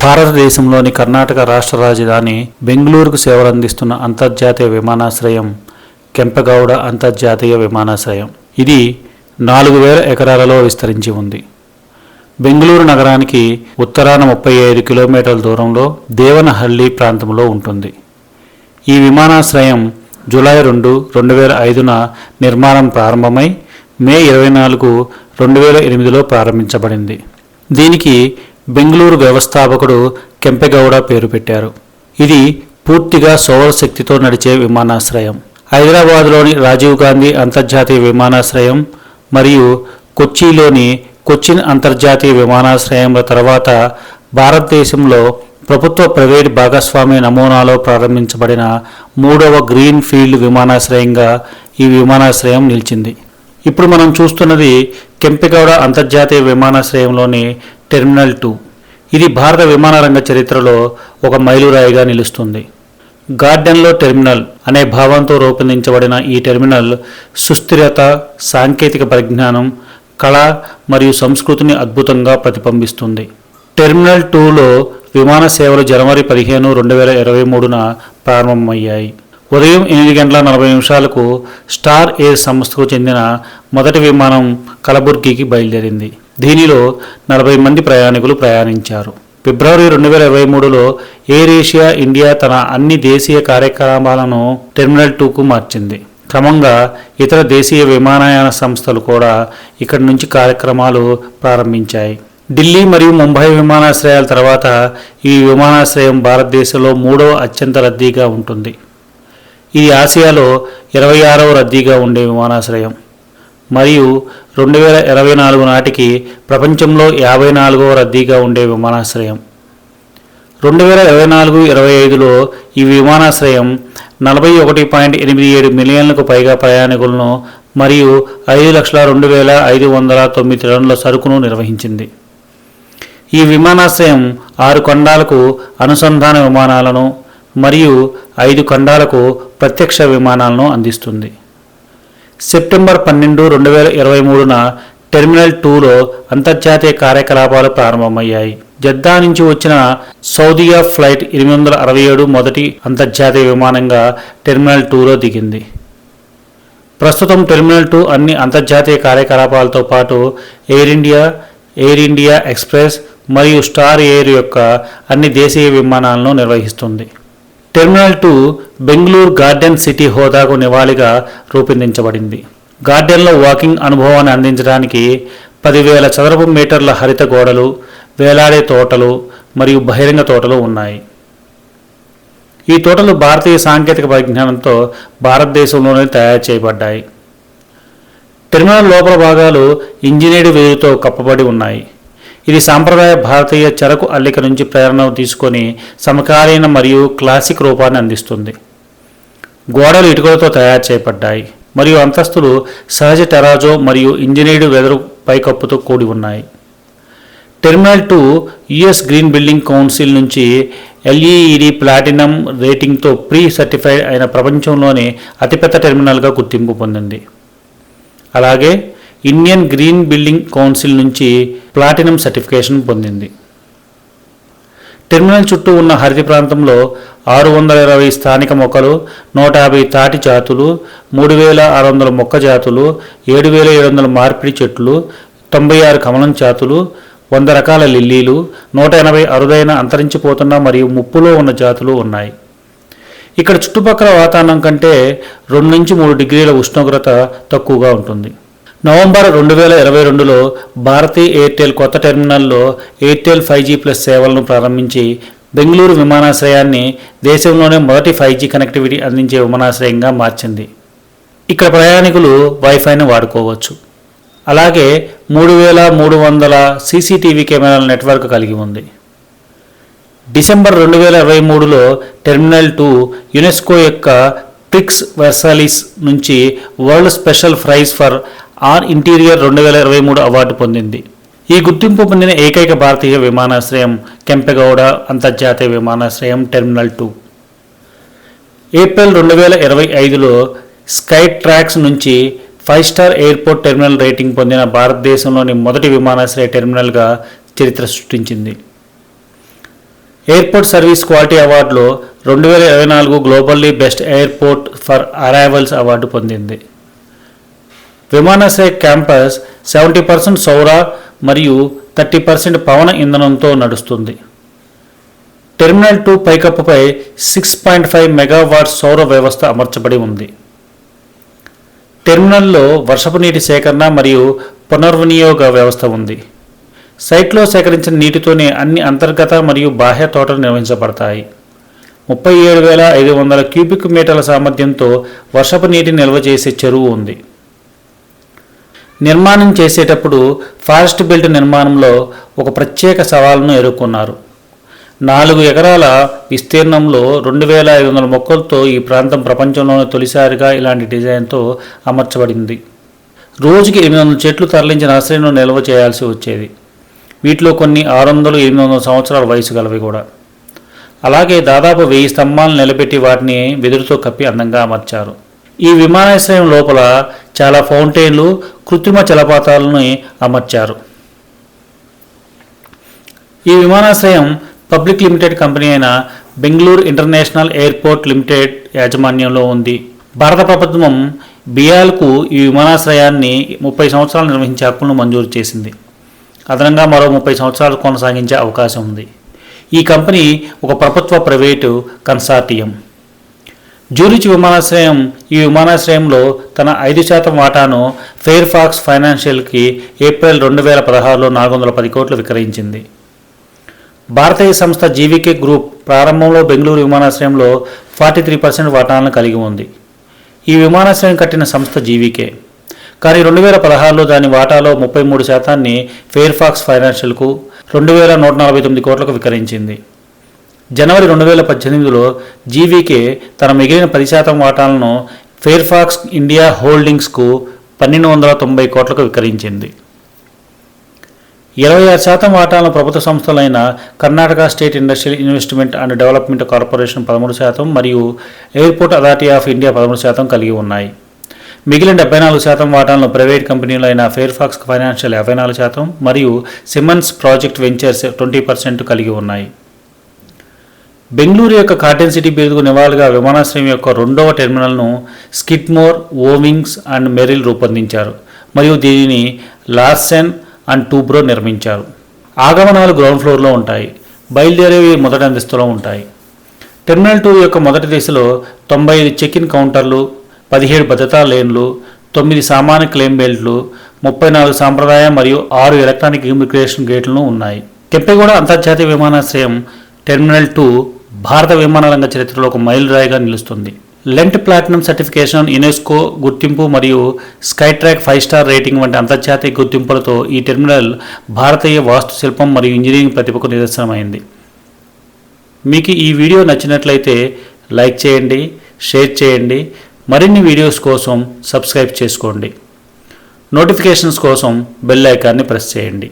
భారతదేశంలోని కర్ణాటక రాష్ట్ర రాజధాని బెంగళూరుకు సేవలందిస్తున్న అంతర్జాతీయ విమానాశ్రయం కెంపెగౌడ అంతర్జాతీయ విమానాశ్రయం. ఇది 4000 ఎకరాలలో విస్తరించి ఉంది. బెంగళూరు నగరానికి ఉత్తరాన 35 కిలోమీటర్ల దూరంలో దేవనహల్లి ప్రాంతంలో ఉంటుంది. ఈ విమానాశ్రయం జూలై 2, 2005న నిర్మాణం ప్రారంభమై మే 24, 2008లో ప్రారంభించబడింది. దీనికి బెంగళూరు వ్యవస్థాపకుడు కెంపెగౌడ పేరు పెట్టారు. ఇది పూర్తిగా సౌర శక్తితో నడిచే విమానాశ్రయం. హైదరాబాద్లోని రాజీవ్ గాంధీ అంతర్జాతీయ విమానాశ్రయం మరియు కొచ్చిలోని కొచ్చిన్ అంతర్జాతీయ విమానాశ్రయంల తర్వాత భారతదేశంలో ప్రభుత్వ ప్రైవేట్ భాగస్వామ్య నమూనాలో ప్రారంభించబడిన 3వ గ్రీన్ ఫీల్డ్ విమానాశ్రయంగా ఈ విమానాశ్రయం నిలిచింది. ఇప్పుడు మనం చూస్తున్నది కెంపెగౌడ అంతర్జాతీయ విమానాశ్రయంలోని టెర్మినల్ 2. ఇది భారత విమాన రంగ చరిత్రలో ఒక మైలురాయిగా నిలుస్తుంది. గార్డెన్లో టెర్మినల్ అనే భావంతో రూపొందించబడిన ఈ టెర్మినల్ సుస్థిరత, సాంకేతిక పరిజ్ఞానం, కళ మరియు సంస్కృతిని అద్భుతంగా ప్రతిబింబిస్తుంది. టెర్మినల్ 2లో విమాన సేవలు జనవరి 15, 2023న ప్రారంభమయ్యాయి. ఉదయం 8:40 స్టార్ ఎయిర్ సంస్థకు చెందిన మొదటి విమానం కలబుర్గికి బయలుదేరింది. దీనిలో 40 మంది ప్రయాణికులు ప్రయాణించారు. ఫిబ్రవరి 2023లో ఎయిర్ ఏషియా ఇండియా తన అన్ని దేశీయ కార్యక్రమాలను టెర్మినల్ 2కు మార్చింది. క్రమంగా ఇతర దేశీయ విమానయాన సంస్థలు కూడా ఇక్కడి నుంచి కార్యక్రమాలు ప్రారంభించాయి. ఢిల్లీ మరియు ముంబై విమానాశ్రయాల తర్వాత ఈ విమానాశ్రయం భారతదేశంలో 3వ అత్యంత రద్దీగా ఉంటుంది. ఇది ఆసియాలో 26వ రద్దీగా ఉండే విమానాశ్రయం మరియు 2024 నాటికి ప్రపంచంలో 54వ రద్దీగా ఉండే విమానాశ్రయం. 2024-25లో ఈ విమానాశ్రయం 41.87 మిలియన్లకు పైగా ప్రయాణికులను మరియు 5,02,509 టన్నుల సరుకును నిర్వహించింది. ఈ విమానాశ్రయం 6 ఖండాలకు అనుసంధాన విమానాలను మరియు 5 ఖండాలకు ప్రత్యక్ష విమానాలను అందిస్తుంది. సెప్టెంబర్ 12, 2023న టెర్మినల్ 2లో అంతర్జాతీయ కార్యకలాపాలు ప్రారంభమయ్యాయి. జద్దా నుంచి వచ్చిన సౌదియా ఫ్లైట్ 867 మొదటి అంతర్జాతీయ విమానంగా టెర్మినల్ 2లో దిగింది. ప్రస్తుతం టెర్మినల్ 2 అన్ని అంతర్జాతీయ కార్యకలాపాలతో పాటు ఎయిర్ ఇండియా ఎక్స్ప్రెస్ మరియు స్టార్ ఎయిర్ యొక్క అన్ని దేశీయ విమానాలను నిర్వహిస్తుంది. టెర్మినల్ 2 బెంగళూరు గార్డెన్ సిటీ హోదాకు నివాళిగా రూపొందించబడింది. గార్డెన్లో వాకింగ్ అనుభవాన్ని అందించడానికి 10,000 చదరపు మీటర్ల హరిత గోడలు, వేలాడే తోటలు మరియు బహిరంగ తోటలు ఉన్నాయి. ఈ తోటలు భారతీయ సాంకేతిక పరిజ్ఞానంతో భారతదేశంలోనే తయారు చేయబడ్డాయి. టెర్మినల్ లోపల భాగాలు ఇంజనీర్డ్ వేరుతో కప్పబడి ఉన్నాయి. ఇది సాంప్రదాయ భారతీయ చెరకు అల్లిక నుంచి ప్రేరణ తీసుకొని సమకాలీన మరియు క్లాసిక్ రూపాన్ని అందిస్తుంది. గోడలు ఇటుకలతో తయారు చేయబడ్డాయి మరియు అంతస్తులు సహజ టెరాజో మరియు ఇంజనీర్డ్ వెదురు పైకప్పుతో కూడి ఉన్నాయి. Terminal 2 US green building council నుంచి LEED ప్లాటినం రేటింగ్తో ప్రీ సర్టిఫైడ్ అయిన ప్రపంచంలోనే అతిపెద్ద టెర్మినల్గా గుర్తింపు పొందింది. అలాగే ఇండియన్ గ్రీన్ బిల్డింగ్ కౌన్సిల్ నుంచి ప్లాటినం సర్టిఫికేషన్ పొందింది. టెర్మినల్ చుట్టూ ఉన్న హరిత ప్రాంతంలో 620 స్థానిక మొక్కలు, 150 తాటి జాతులు, 3,600 మొక్క జాతులు, 7,700 మార్పిడి చెట్లు, 96 కమలం జాతులు, 100 రకాల లిల్లీలు, 180 అరుదైన అంతరించిపోతున్న మరియు ముప్పులో ఉన్న జాతులు ఉన్నాయి. ఇక్కడ చుట్టుపక్కల వాతావరణం కంటే 2 నుంచి 3 డిగ్రీల ఉష్ణోగ్రత తక్కువగా ఉంటుంది. నవంబర్ 2022లో భారతీ ఎయిర్టెల్ కొత్త టెర్మినల్లో ఎయిర్టెల్ 5G+ సేవలను ప్రారంభించి బెంగళూరు విమానాశ్రయాన్ని దేశంలోనే మొదటి 5G కనెక్టివిటీ అందించే విమానాశ్రయంగా మార్చింది. ఇక్కడ ప్రయాణికులు వైఫైని వాడుకోవచ్చు. అలాగే 3,300 CCTV కెమెరాల నెట్వర్క్ కలిగి ఉంది. డిసెంబర్ 2023లో టెర్మినల్ 2 యునెస్కో యొక్క ప్రిక్స్ వెర్సాలిస్ నుంచి world special prize for an interior 2023 award పొందింది. ఈ గుర్తింపు పొందిన ఏకైక భారతీయ విమానాశ్రయం కెంపెగౌడ అంతర్జాతీయ విమానాశ్రయం టెర్మినల్ 2. ఏప్రిల్ 2025లో స్కై ట్రాక్స్ నుంచి 5-స్టార్ ఎయిర్పోర్ట్ టెర్మినల్ రేటింగ్ పొందిన భారతదేశంలోని మొదటి విమానాశ్రయ టెర్మినల్గా చరిత్ర సృష్టించింది. ఎయిర్పోర్ట్ సర్వీస్ క్వాలిటీ అవార్డులో 2024 globally best airport for arrivals award పొందింది. విమానాశ్రయ క్యాంపస్ 70% సౌర మరియు 30% పవన ఇంధనంతో నడుస్తుంది. టెర్మినల్ 2 పైకప్పుపై 6.5 మెగావాట్స్ సౌర వ్యవస్థ అమర్చబడి ఉంది. టెర్మినల్లో వర్షపు నీటి సేకరణ మరియు పునర్వినియోగ వ్యవస్థ ఉంది. సైట్లో సేకరించిన నీటితోనే అన్ని అంతర్గత మరియు బాహ్య తోటలు నిర్వహించబడతాయి. 37,500 క్యూబిక్ మీటర్ల సామర్థ్యంతో వర్షపు నీటిని నిల్వ చేసే చెరువు ఉంది. నిర్మాణం చేసేటప్పుడు ఫారెస్ట్ బెల్ట్ నిర్మాణంలో ఒక ప్రత్యేక సవాలును ఎదుర్కొన్నారు. 4 ఎకరాల విస్తీర్ణంలో 2,500 మొక్కలతో ఈ ప్రాంతం ప్రపంచంలోనే తొలిసారిగా ఇలాంటి డిజైన్తో అమర్చబడింది. రోజుకి 800 చెట్లు తరలించిన నర్సరీను నిల్వ చేయాల్సి వచ్చేది. వీటిలో కొన్ని 600-800 సంవత్సరాల వయసు గలవి కూడా. అలాగే దాదాపు 1000 స్తంభాలను నిలబెట్టి వాటిని వెదురుతో కప్పి అందంగా అమర్చారు. ఈ విమానాశ్రయం లోపల చాలా ఫౌంటైన్లు, కృత్రిమ జలపాతాలను అమర్చారు. ఈ విమానాశ్రయం పబ్లిక్ లిమిటెడ్ కంపెనీ అయిన బెంగళూరు ఇంటర్నేషనల్ ఎయిర్పోర్ట్ లిమిటెడ్ యాజమాన్యంలో ఉంది. భారత ప్రభుత్వం బియాల్కు ఈ విమానాశ్రయాన్ని 30 సంవత్సరాలు నిర్వహించే హక్కులను మంజూరు చేసింది. అదనంగా మరో 30 సంవత్సరాలు కొనసాగించే అవకాశం ఉంది. ఈ కంపెనీ ఒక ప్రభుత్వ ప్రైవేటు కన్సార్టియం. జ్యూరిచ్ విమానాశ్రయం ఈ విమానాశ్రయంలో తన 5% వాటాను ఫెయిర్ఫాక్స్ ఫైనాన్షియల్కి ఏప్రిల్ 2016లో 410 కోట్లు విక్రయించింది. భారతీయ సంస్థ జీవీకే గ్రూప్ ప్రారంభంలో బెంగళూరు విమానాశ్రయంలో 43% వాటాలను కలిగి ఉంది. ఈ విమానాశ్రయం కట్టిన సంస్థ జీవీకే. కానీ 2016లో దాని వాటాలో 33% ఫెయిర్ఫాక్స్ ఫైనాన్షియల్కు 2,149 కోట్లకు విక్రయించింది. జనవరి 2018లో జీవీకే తన మిగిలిన 10% వాటాలను ఫెయిర్ఫాక్స్ ఇండియా హోల్డింగ్స్కు 1,290 కోట్లకు విక్రయించింది. 26% వాటాలను ప్రభుత్వ సంస్థలైన Karnataka state industrial investment and development corporation 13% మరియు ఎయిర్పోర్ట్ అథారిటీ ఆఫ్ ఇండియా 13% కలిగి ఉన్నాయి. మిగిలిన 74% వాటాలను ప్రైవేట్ కంపెనీలైన ఫెయిర్ఫాక్స్ ఫైనాన్షియల్ 54% మరియు సిమన్స్ ప్రాజెక్ట్ వెంచర్స్ 20% కలిగి ఉన్నాయి. బెంగళూరు యొక్క కాటన్ సిటీ బిరుదుకు నివాళిగా విమానాశ్రయం యొక్క 2వ టెర్మినల్ను స్కిడ్మోర్, ఓవింగ్స్ అండ్ మెరిల్ రూపొందించారు మరియు దీనిని లార్సెన్ అండ్ టూబ్రో నిర్మించారు. ఆగమనాలు గ్రౌండ్ ఫ్లోర్లో ఉంటాయి. బయలుదేరేవి మొదటి అంతస్తులో ఉంటాయి. టెర్మినల్ 2 యొక్క మొదటి దశలో 95 చెక్ ఇన్ కౌంటర్లు, 17 భద్రతా లేన్లు, 9 సామాన్య క్లెయిమ్ బెల్ట్లు, 34 సాంప్రదాయ మరియు 6 ఎలక్ట్రానిక్ ఇమిగ్రేషన్ గేట్లను ఉన్నాయి. కెంపెగౌడ అంతర్జాతీయ విమానాశ్రయం టెర్మినల్ 2 భారత విమానరంగ చరిత్రలో ఒక మైలురాయిగా నిలుస్తుంది. లెంట్ ప్లాటినం సర్టిఫికేషన్, యునెస్కో గుర్తింపు మరియు స్కైట్రాక్ 5 స్టార్ రేటింగ్ వంటి అంతర్జాతీయ గుర్తింపులతో ఈ టెర్మినల్ భారతీయ వాస్తుశిల్పం మరియు ఇంజనీరింగ్ ప్రతిభకు నిదర్శనమైంది. మీకు ఈ వీడియో నచ్చినట్లయితే లైక్ చేయండి, షేర్ చేయండి. మరిన్ని వీడియోస్ కోసం సబ్స్క్రైబ్ చేసుకోండి. నోటిఫికేషన్స్ కోసం బెల్ ఐకాన్ని ప్రెస్ చేయండి.